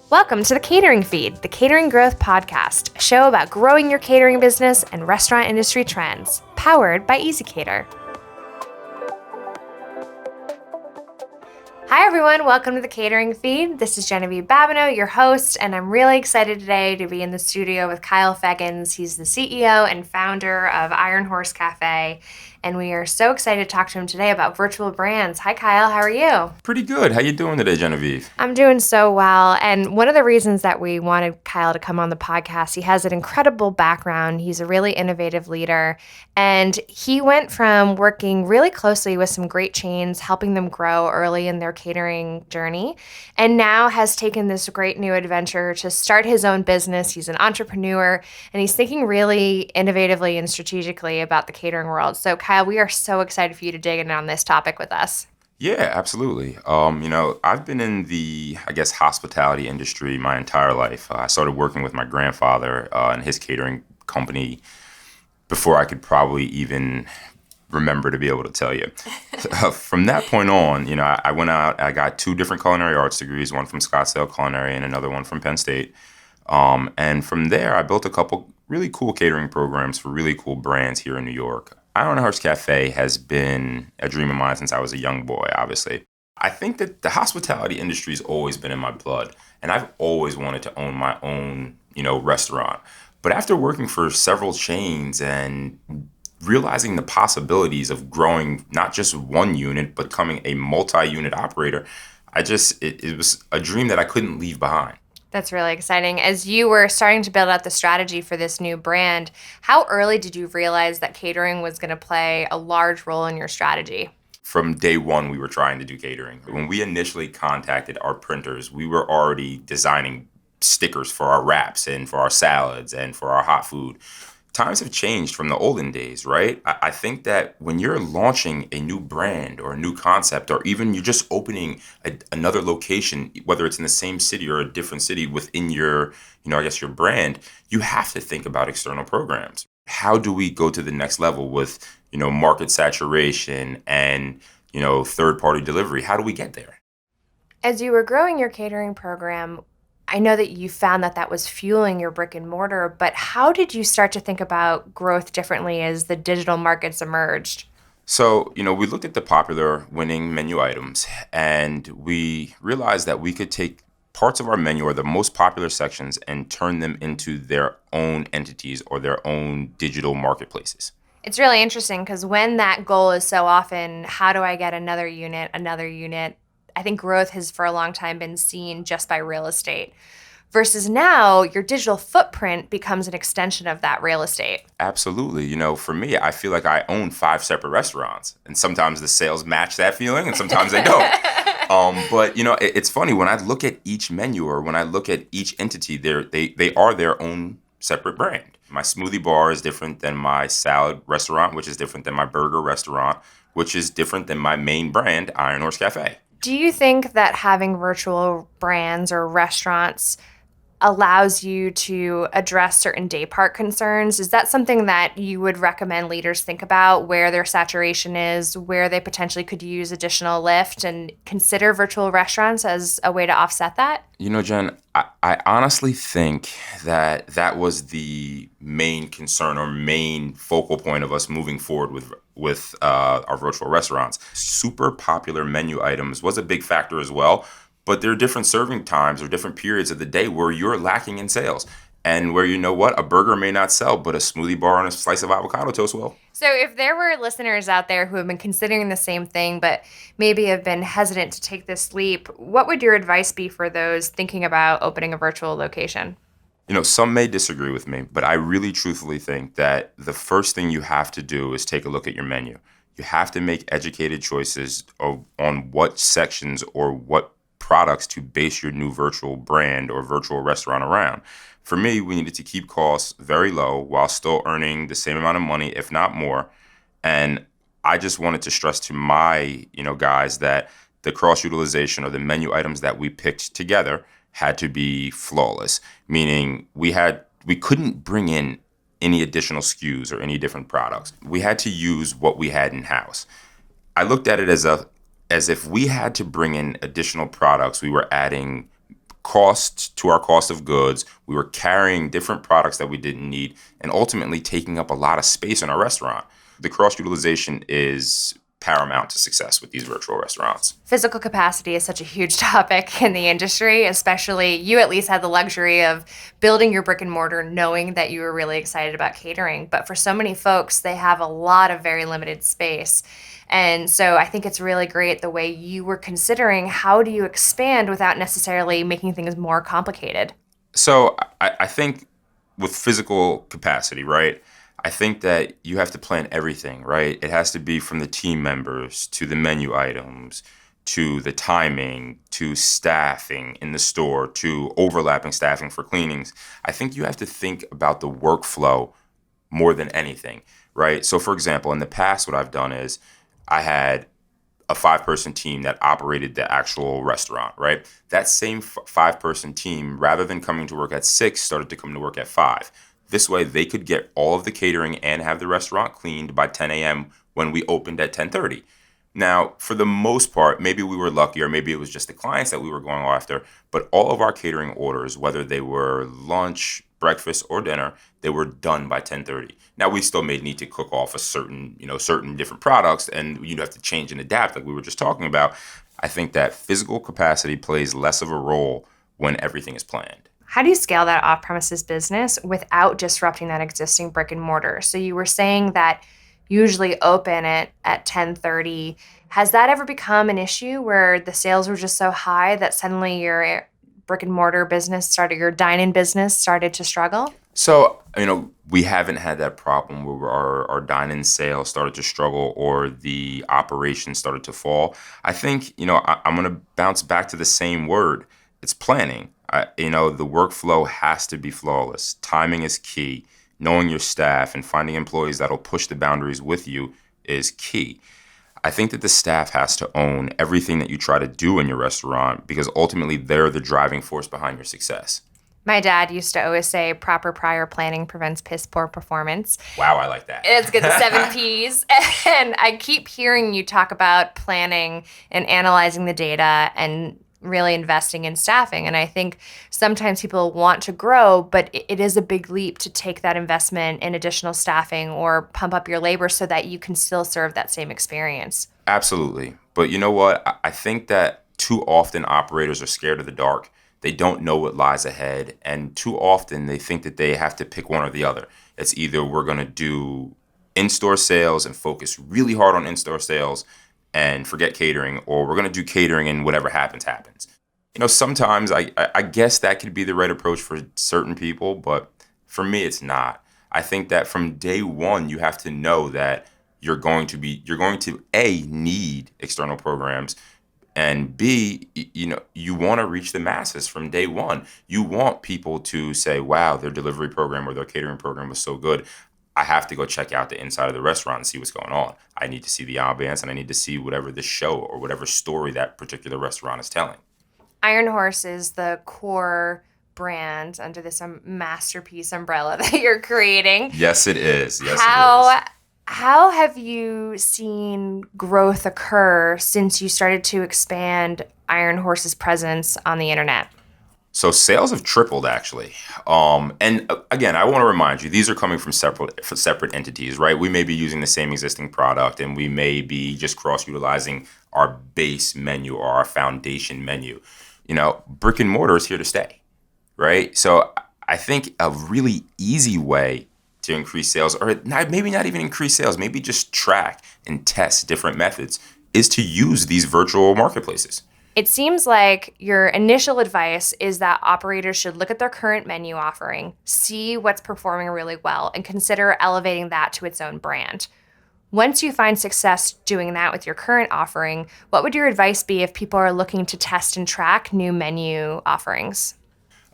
Welcome to the Catering Feed, the Catering Growth Podcast, a show about growing your catering business and restaurant industry trends, powered by ezCater. Hi everyone, welcome to the Catering Feed. This is Genevieve Babineau, your host, and I'm really excited today to be in the studio with Kyle Feggins. He's the CEO and founder of Iron Horse Cafe, and we are so excited to talk to him today about virtual brands. Hi Kyle, how are you? Pretty good. How you doing today, Genevieve? I'm doing so well, and one of the reasons that we wanted Kyle to come on the podcast, he has an incredible background. He's a really innovative leader, and he went from working really closely with some great chains, helping them grow early in their catering journey, and now has taken this great new adventure to start his own business. He's an entrepreneur, and he's thinking really innovatively and strategically about the catering world. So Kyle, we are so excited for you to dig in on this topic with us. Yeah, absolutely. I've been in the, hospitality industry my entire life. I started working with my grandfather and his catering company before I could probably even remember to be able to tell you. From that point on, I went out, I got 2 different culinary arts degrees, one from Scottsdale Culinary and another one from Penn State. And from there, I built a couple really cool catering programs for really cool brands here in New York. Iron Horse Cafe has been a dream of mine since I was a young boy, obviously. I think that the hospitality industry has always been in my blood, and I've always wanted to own my own, restaurant. But after working for several chains and realizing the possibilities of growing not just one unit, but becoming a multi-unit operator, it was a dream that I couldn't leave behind. That's really exciting. As you were starting to build out the strategy for this new brand, how early did you realize that catering was going to play a large role in your strategy? From day one, we were trying to do catering. When we initially contacted our printers, we were already designing stickers for our wraps and for our salads and for our hot food. Times have changed from the olden days, right? I think that when you're launching a new brand or a new concept, or even you're just opening another location, whether it's in the same city or a different city within your, your brand, you have to think about external programs. How do we go to the next level with, market saturation and, third-party delivery? How do we get there? As you were growing your catering program, I know that you found that was fueling your brick and mortar, but how did you start to think about growth differently as the digital markets emerged? So, we looked at the popular winning menu items, and we realized that we could take parts of our menu or the most popular sections and turn them into their own entities or their own digital marketplaces. It's really interesting because when that goal is so often, how do I get another unit? I think growth has for a long time been seen just by real estate. Versus now, your digital footprint becomes an extension of that real estate. Absolutely. For me, I feel like I own 5 separate restaurants. And sometimes the sales match that feeling and sometimes they don't. But it's funny, when I look at each menu or when I look at each entity, they are their own separate brand. My smoothie bar is different than my salad restaurant, which is different than my burger restaurant, which is different than my main brand, Iron Horse Cafe. Do you think that having virtual brands or restaurants allows you to address certain day part concerns? Is that something that you would recommend leaders think about, where their saturation is, where they potentially could use additional lift, and consider virtual restaurants as a way to offset that? Jen, I honestly think that was the main concern or main focal point of us moving forward with our virtual restaurants. Super popular menu items was a big factor as well, but there are different serving times or different periods of the day where you're lacking in sales. And where a burger may not sell, but a smoothie bar and a slice of avocado toast will. So if there were listeners out there who have been considering the same thing, but maybe have been hesitant to take this leap, what would your advice be for those thinking about opening a virtual location? Some may disagree with me, but I really truthfully think that the first thing you have to do is take a look at your menu. You have to make educated choices on what sections or what products to base your new virtual brand or virtual restaurant around. For me, we needed to keep costs very low while still earning the same amount of money, if not more. And I just wanted to stress to my, guys that the cross-utilization or the menu items that we picked together had to be flawless, meaning we couldn't bring in any additional SKUs or any different products. We had to use what we had in-house. I looked at it as if we had to bring in additional products, we were adding cost to our cost of goods. We were carrying different products that we didn't need and ultimately taking up a lot of space in our restaurant. The cross utilization is paramount to success with these virtual restaurants. Physical capacity is such a huge topic in the industry, especially you at least had the luxury of building your brick and mortar knowing that you were really excited about catering. But for so many folks, they have a lot of very limited space. And so I think it's really great the way you were considering how do you expand without necessarily making things more complicated. So I think with physical capacity, right? I think that you have to plan everything, right? It has to be from the team members to the menu items to the timing to staffing in the store to overlapping staffing for cleanings. I think you have to think about the workflow more than anything, right? So, for example, in the past, what I've done is I had a 5-person team that operated the actual restaurant, right? That same 5-person team, rather than coming to work at 6, started to come to work at 5. This way, they could get all of the catering and have the restaurant cleaned by 10 a.m. when we opened at 10:30. Now, for the most part, maybe we were lucky or maybe it was just the clients that we were going after, but all of our catering orders, whether they were lunch, breakfast, or dinner, they were done by 10:30. Now, we still may need to cook off certain different products and you'd have to change and adapt like we were just talking about. I think that physical capacity plays less of a role when everything is planned. How do you scale that off-premises business without disrupting that existing brick and mortar? So you were saying that usually open at 10:30. Has that ever become an issue where the sales were just so high that suddenly your brick and mortar business started, your dine-in business started to struggle? So, we haven't had that problem where our dine-in sales started to struggle or the operation started to fall. I think, I'm going to bounce back to the same word. It's planning. The workflow has to be flawless. Timing is key. Knowing your staff and finding employees that'll push the boundaries with you is key. I think that the staff has to own everything that you try to do in your restaurant because ultimately they're the driving force behind your success. My dad used to always say proper prior planning prevents piss poor performance. Wow, I like that. It's good, the 7 Ps. And I keep hearing you talk about planning and analyzing the data and really investing in staffing. And I think sometimes people want to grow, but it is a big leap to take that investment in additional staffing or pump up your labor so that you can still serve that same experience. Absolutely. But you know what? I think that too often operators are scared of the dark. They don't know what lies ahead. And too often they think that they have to pick one or the other. It's either we're going to do in-store sales and focus really hard on in-store sales and forget catering, or we're going to do catering and whatever happens, happens. Sometimes I guess that could be the right approach for certain people, but for me, it's not. I think that from day one, you have to know that you're going to A, need external programs, and B, you want to reach the masses from day one. You want people to say, wow, their delivery program or their catering program was so good. I have to go check out the inside of the restaurant and see what's going on. I need to see the ambiance and I need to see whatever the show or whatever story that particular restaurant is telling. Iron Horse is the core brand under this masterpiece umbrella that you're creating. Yes, it is. Yes, How it is. How have you seen growth occur since you started to expand Iron Horse's presence on the internet? So sales have tripled, actually. And again, I want to remind you, these are coming from separate entities, right? We may be using the same existing product and we may be just cross-utilizing our base menu or our foundation menu. Brick and mortar is here to stay, right? So I think a really easy way to increase sales, or maybe not even increase sales, maybe just track and test different methods, is to use these virtual marketplaces. It seems like your initial advice is that operators should look at their current menu offering, see what's performing really well, and consider elevating that to its own brand. Once you find success doing that with your current offering, what would your advice be if people are looking to test and track new menu offerings?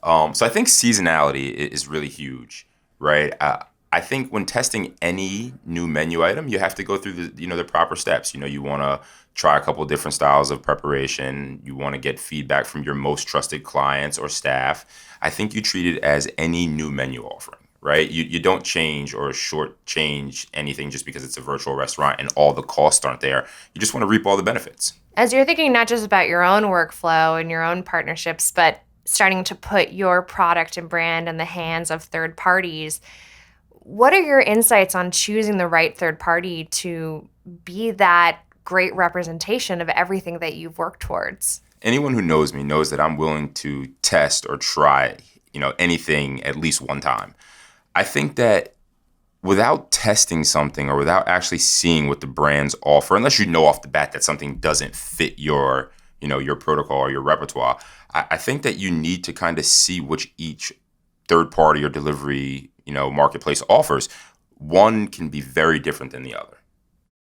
So I think seasonality is really huge, right? I think when testing any new menu item, you have to go through the proper steps. You want to try a couple of different styles of preparation. You want to get feedback from your most trusted clients or staff. I think you treat it as any new menu offering, right? You don't change or shortchange anything just because it's a virtual restaurant and all the costs aren't there. You just want to reap all the benefits. As you're thinking not just about your own workflow and your own partnerships, but starting to put your product and brand in the hands of third parties. What are your insights on choosing the right third party to be that great representation of everything that you've worked towards? Anyone who knows me knows that I'm willing to test or try, anything at least one time. I think that without testing something or without actually seeing what the brands offer, unless you know off the bat that something doesn't fit your protocol or your repertoire, I think that you need to kind of see which each third party or delivery, marketplace offers. One can be very different than the other.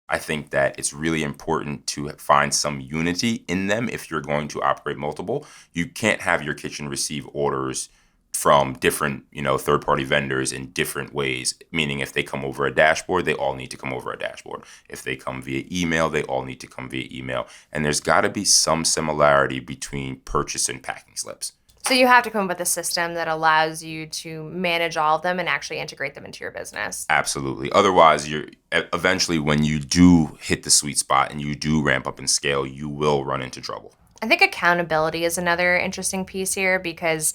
I think that it's really important to find some unity in them if you're going to operate multiple. You can't have your kitchen receive orders from different, third-party vendors in different ways, meaning if they come over a dashboard, they all need to come over a dashboard. If they come via email, they all need to come via email. And there's got to be some similarity between purchase and packing slips. So you have to come up with a system that allows you to manage all of them and actually integrate them into your business. Absolutely. Otherwise, you're eventually, when you do hit the sweet spot and you do ramp up in scale, you will run into trouble. I think accountability is another interesting piece here, because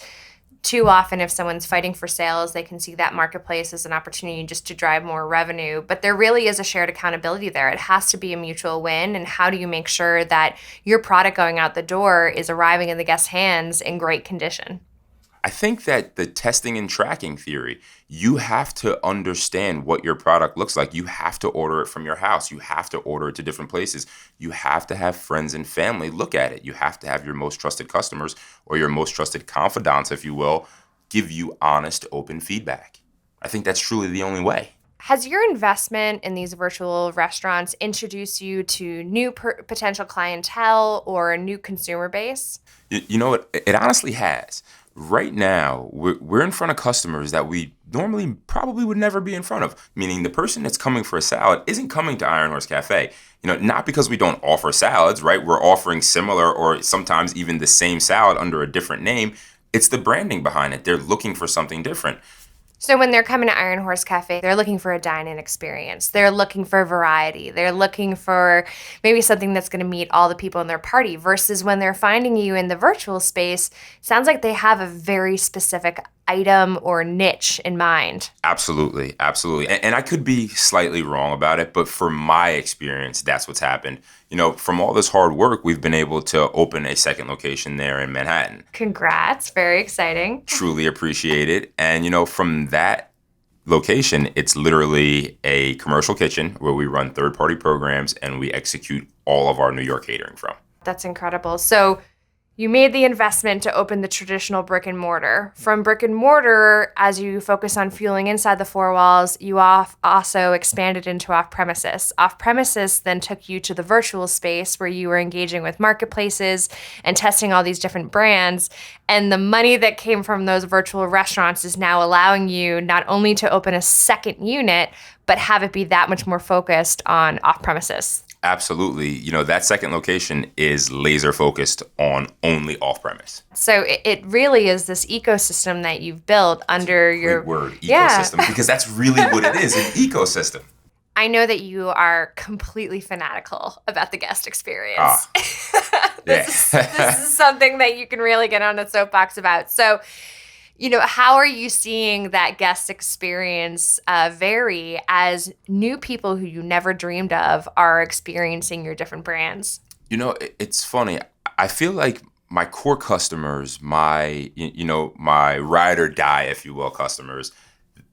too often if someone's fighting for sales, they can see that marketplace as an opportunity just to drive more revenue. But there really is a shared accountability there. It has to be a mutual win. And how do you make sure that your product going out the door is arriving in the guest's hands in great condition? I think that the testing and tracking theory, you have to understand what your product looks like. You have to order it from your house. You have to order it to different places. You have to have friends and family look at it. You have to have your most trusted customers or your most trusted confidants, if you will, give you honest, open feedback. I think that's truly the only way. Has your investment in these virtual restaurants introduced you to new potential clientele or a new consumer base? You know what? It honestly has. Right now, we're in front of customers that we normally probably would never be in front of, meaning the person that's coming for a salad isn't coming to Iron Horse Cafe. Not because we don't offer salads, right? We're offering similar or sometimes even the same salad under a different name. It's the branding behind it. They're looking for something different. So when they're coming to Iron Horse Cafe, they're looking for a dine-in experience. They're looking for variety. They're looking for maybe something that's going to meet all the people in their party, versus when they're finding you in the virtual space, sounds like they have a very specific item or niche in mind. Absolutely. Absolutely. And I could be slightly wrong about it, but for my experience, that's what's happened. From all this hard work, we've been able to open a second location there in Manhattan. Congrats. Very exciting. Truly appreciate it. And, from that location, it's literally a commercial kitchen where we run third-party programs and we execute all of our New York catering from. That's incredible. So you made the investment to open the traditional brick and mortar. From brick and mortar, as you focus on fueling inside the four walls, you also expanded into off-premises. Off-premises then took you to the virtual space where you were engaging with marketplaces and testing all these different brands. And the money that came from those virtual restaurants is now allowing you not only to open a second unit, but have it be that much more focused on off-premises. Absolutely. That second location is laser focused on only off-premise. So it really is this ecosystem that you've built under your... Great word, ecosystem, because that's really what it is, an ecosystem. I know that you are completely fanatical about the guest experience. This is something that you can really get on a soapbox about. So, how are you seeing that guest experience vary as new people who you never dreamed of are experiencing your different brands? It's funny. I feel like my core customers, my ride or die, if you will, customers,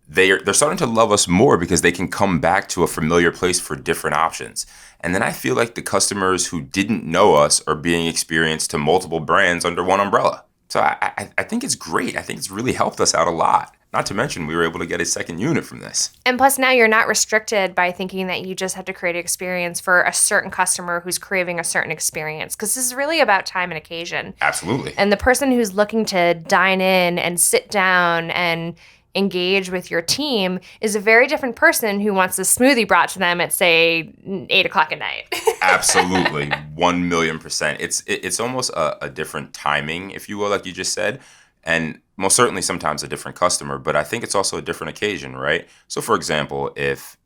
they're starting to love us more because they can come back to a familiar place for different options. And then I feel like the customers who didn't know us are being experienced to multiple brands under one umbrella. So I think it's great. I think it's really helped us out a lot. Not to mention we were able to get a second unit from this. And plus now you're not restricted by thinking that you just have to create an experience for a certain customer who's craving a certain experience, because this is really about time and occasion. Absolutely. And the person who's looking to dine in and sit down and engage with your team is a very different person who wants a smoothie brought to them at, say, 8:00 at night. Absolutely. 1,000,000%. It's almost a different timing, if you will, like you just said. And most certainly sometimes a different customer, but I think it's also a different occasion, right? So for example, if,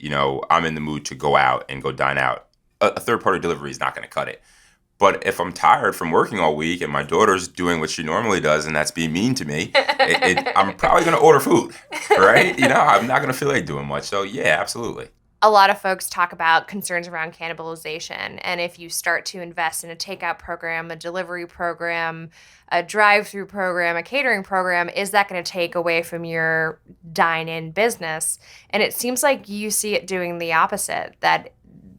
I'm in the mood to go out and go dine out, a third-party delivery is not going to cut it. But if I'm tired from working all week and my daughter's doing what she normally does, and that's being mean to me, I'm probably going to order food, right? I'm not going to feel like doing much. So yeah, absolutely. A lot of folks talk about concerns around cannibalization. And if you start to invest in a takeout program, a delivery program, a drive-through program, a catering program, is that going to take away from your dine-in business? And it seems like you see it doing the opposite, that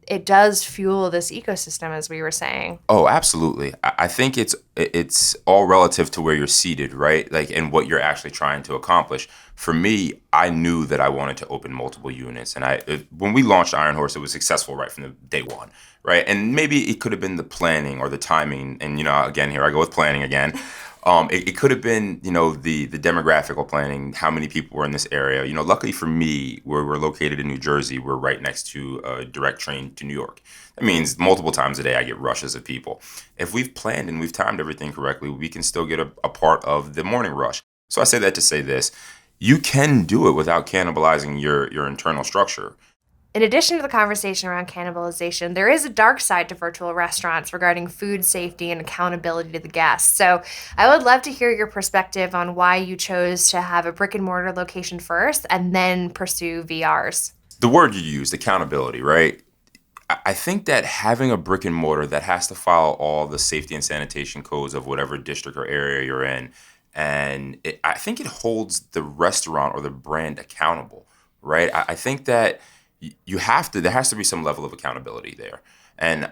it does fuel this ecosystem, as we were saying. Oh, absolutely. I think it's all relative to where you're seated, right? Like, and what you're actually trying to accomplish. For me, I knew that I wanted to open multiple units, and when we launched Iron Horse, it was successful right from the day one, right? And maybe it could have been the planning or the timing, and again, here I go with planning again. It could have been, the demographical planning, how many people were in this area. Luckily for me, where we're located in New Jersey, we're right next to a direct train to New York. That means multiple times a day I get rushes of people. If we've planned and we've timed everything correctly, we can still get a part of the morning rush. So I say that to say this: you can do it without cannibalizing your internal structure. In addition to the conversation around cannibalization, there is a dark side to virtual restaurants regarding food safety and accountability to the guests. So I would love to hear your perspective on why you chose to have a brick and mortar location first and then pursue VRs. The word you used, accountability, right? I think that having a brick and mortar that has to follow all the safety and sanitation codes of whatever district or area you're in, and I think it holds the restaurant or the brand accountable, right? I think that there has to be some level of accountability there. And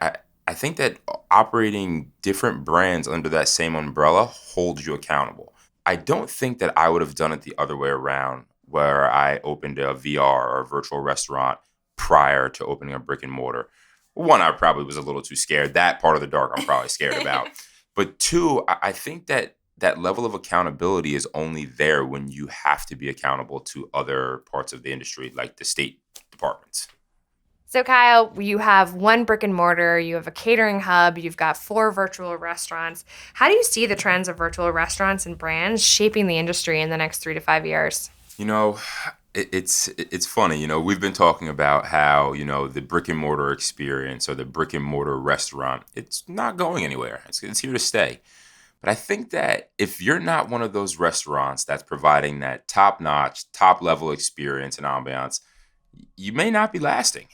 I think that operating different brands under that same umbrella holds you accountable. I don't think that I would have done it the other way around, where I opened a VR or a virtual restaurant prior to opening a brick and mortar. One, I probably was a little too scared. That part of the dark I'm probably scared about. But two, I think that level of accountability is only there when you have to be accountable to other parts of the industry, like the state departments. So Kyle, you have one brick and mortar, you have a catering hub, you've got 4 virtual restaurants. How do you see the trends of virtual restaurants and brands shaping the industry in the next 3 to 5 years? It's funny. We've been talking about how, the brick and mortar experience or the brick and mortar restaurant, it's not going anywhere. It's here to stay. But I think that if you're not one of those restaurants that's providing that top-notch, top-level experience and ambiance, you may not be lasting.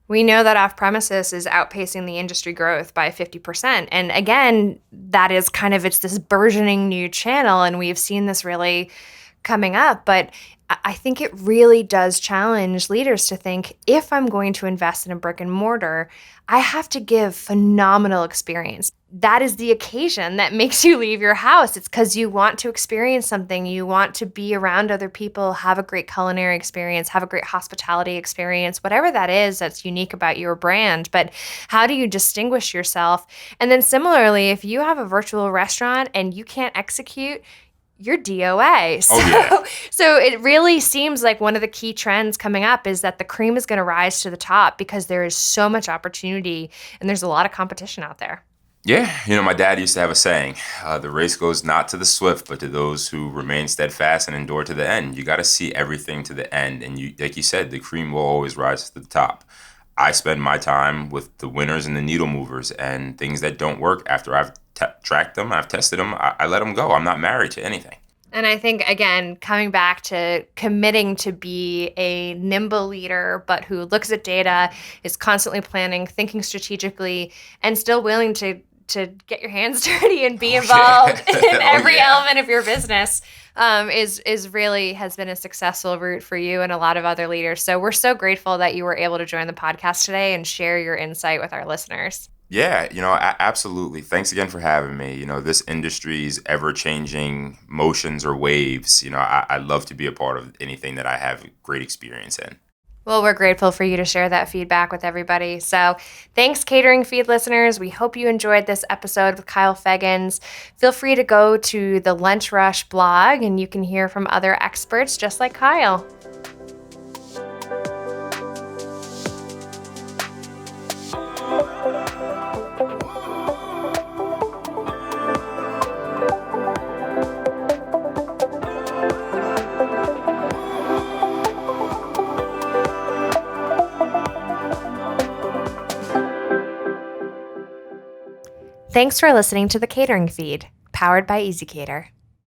We know that off-premises is outpacing the industry growth by 50%. And again, that is it's this burgeoning new channel, and we've seen this really coming up. But I think it really does challenge leaders to think, if I'm going to invest in a brick and mortar, I have to give phenomenal experience. That is the occasion that makes you leave your house. It's because you want to experience something. You want to be around other people, have a great culinary experience, have a great hospitality experience, whatever that is that's unique about your brand. But how do you distinguish yourself? And then similarly, if you have a virtual restaurant and you can't execute, you're DOA. So it really seems like one of the key trends coming up is that the cream is going to rise to the top because there is so much opportunity and there's a lot of competition out there. Yeah, my dad used to have a saying, the race goes not to the swift, but to those who remain steadfast and endure to the end. You got to see everything to the end. And like you said, the cream will always rise to the top. I spend my time with the winners and the needle movers, and things that don't work after I've tracked them, I've tested them, I let them go. I'm not married to anything. And I think, again, coming back to committing to be a nimble leader, but who looks at data, is constantly planning, thinking strategically, and still willing to get your hands dirty and be involved in every element of your business is really has been a successful route for you and a lot of other leaders. So we're so grateful that you were able to join the podcast today and share your insight with our listeners. Yeah, absolutely. Thanks again for having me. This industry's ever-changing motions or waves. I love to be a part of anything that I have great experience in. Well, we're grateful for you to share that feedback with everybody. So thanks, Catering Feed listeners. We hope you enjoyed this episode with Kyle Feggins. Feel free to go to the Lunch Rush blog and you can hear from other experts just like Kyle. Thanks for listening to the Catering Feed, powered by EasyCater.